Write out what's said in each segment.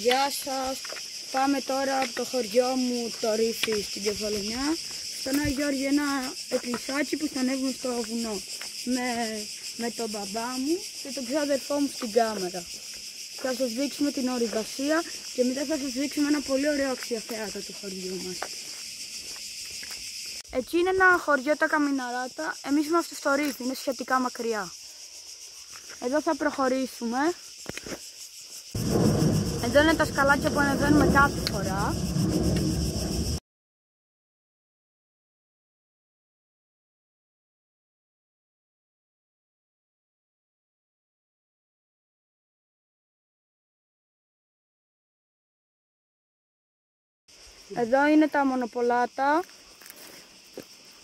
Γεια σας. Πάμε τώρα από το χωριό μου το Ρήφι στην Κεφαλονιά στον Άγιο Γιώργη, ένα εκκλησάκι που θα ανέβουμε στο βουνό με τον μπαμπά μου και τον ξάδερφό μου στην κάμερα. Θα σας δείξουμε την ορειβασία και μετά θα σας δείξουμε ένα πολύ ωραίο αξιοθέατο του χωριού μας. Εκεί είναι ένα χωριό, τα Καμιναράτα. Εμείς είμαστε στο Ρήφι, είναι σχετικά μακριά. Εδώ θα προχωρήσουμε. Εδώ είναι τα σκαλάκια που ανεβαίνουμε κάθε φορά. Εδώ είναι τα μονοπολάτα.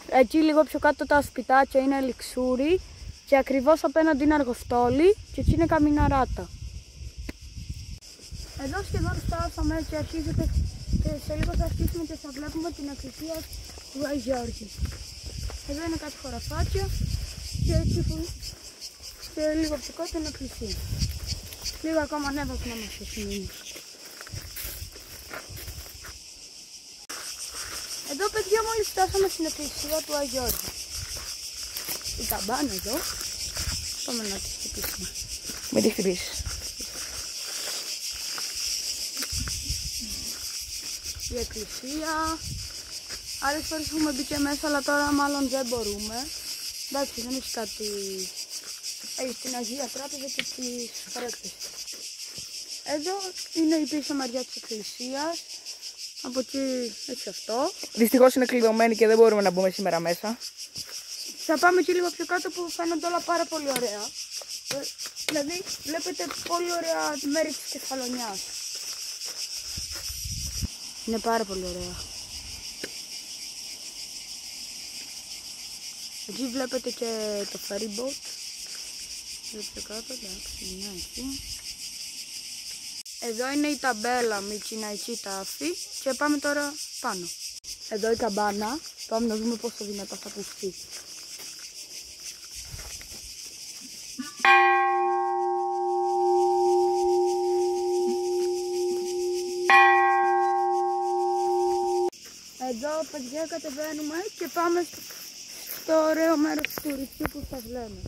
Εκεί λίγο πιο κάτω τα σπιτάκια είναι Λιξούρι και ακριβώς απέναντι είναι Αργοστόλη και εκεί είναι Καμιναράτα. Εδώ σχεδόν φτάσαμε και αρχίζεται και σε λίγο θα αρχίσουμε και θα βλέπουμε την εκκλησία του Άγιου Γιώργη. Εδώ είναι κάτι χωραφάκια και έτσι που και λίγο πιο κάτω είναι εκκλησία. Λίγο ακόμα ανέβασμα να μας σημαίνει. Εδώ παιδιά μόλις φτάσαμε στην εκκλησία του Άγιου Γιώργη. Η καμπάνα εδώ. Πάμε να τη χτυπήσουμε. Μην τη χτυπήσεις. Η εκκλησία. Άλλες φορές έχουμε μπει και μέσα, αλλά τώρα μάλλον δεν μπορούμε. Εντάξει, δεν έχει κάτι. Έχει την Αγία Τράπεζα και τις χαρακτές. Εδώ είναι η πίσω μεριά της εκκλησίας. Από εκεί έτσι αυτό. Δυστυχώς είναι κλειδωμένη και δεν μπορούμε να μπούμε σήμερα μέσα. Θα πάμε εκεί λίγο πιο κάτω που φαίνονται όλα πάρα πολύ ωραία. Δηλαδή βλέπετε πολύ ωραία μέρη της Κεφαλονιάς. Είναι πάρα πολύ ωραία. Εκεί βλέπετε και το ferry boat. Εδώ πιο κάτω, εντάξει, είναι εκεί. Εδώ είναι η ταμπέλα με κιναϊκή τάφη και πάμε τώρα πάνω. Εδώ η καμπάνα, πάμε να δούμε πόσο δυνατά θα ακουστεί. Εδώ παιδιά κατεβαίνουμε και πάμε στο ωραίο μέρος του τουριστικού που σας λέμε.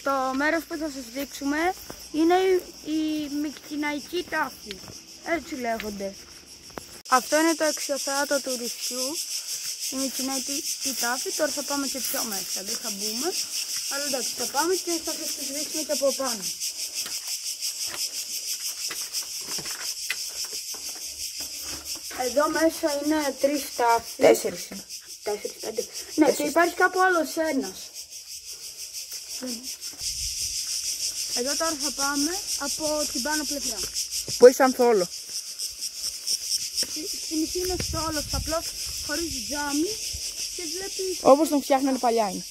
Το μέρος που θα σας δείξουμε είναι η Μικτιναϊκή τάφη, έτσι λέγονται. Αυτό είναι το αξιοθέατο του Ρηφιού, η Μικτιναϊκή τάφη. Τώρα θα πάμε και πιο μέσα, δεν θα μπούμε, αλλά εντάξει θα πάμε και θα σας το δείξουμε και από πάνω. Εδώ μέσα είναι 3 τάφοι. 4. 4-5. Ναι, και υπάρχει κάπου άλλος ένας. Εδώ τώρα θα πάμε από την πάνω πλευρά. Που έχει σαν θόλο. Στην νησί είναι θόλος, απλώς χωρίς τζάμι και βλέπεις... Όπως τον φτιάχνανε παλιά είναι.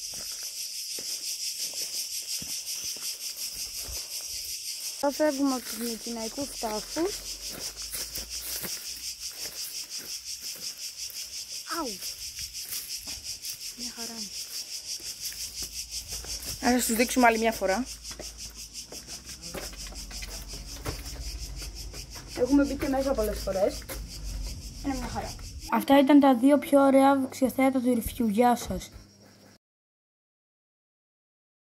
Θα φεύγουμε από τους Μικτιναϊκούς τάφους. Αου! Μια χαρά είναι. Ας σας τους δείξουμε άλλη μια φορά. Έχουμε μπει και μέσα πολλές φορές. Είναι μια χαρά. Αυτά ήταν τα δύο πιο ωραία αξιοθέατα του Ρηφιού. Γεια σας.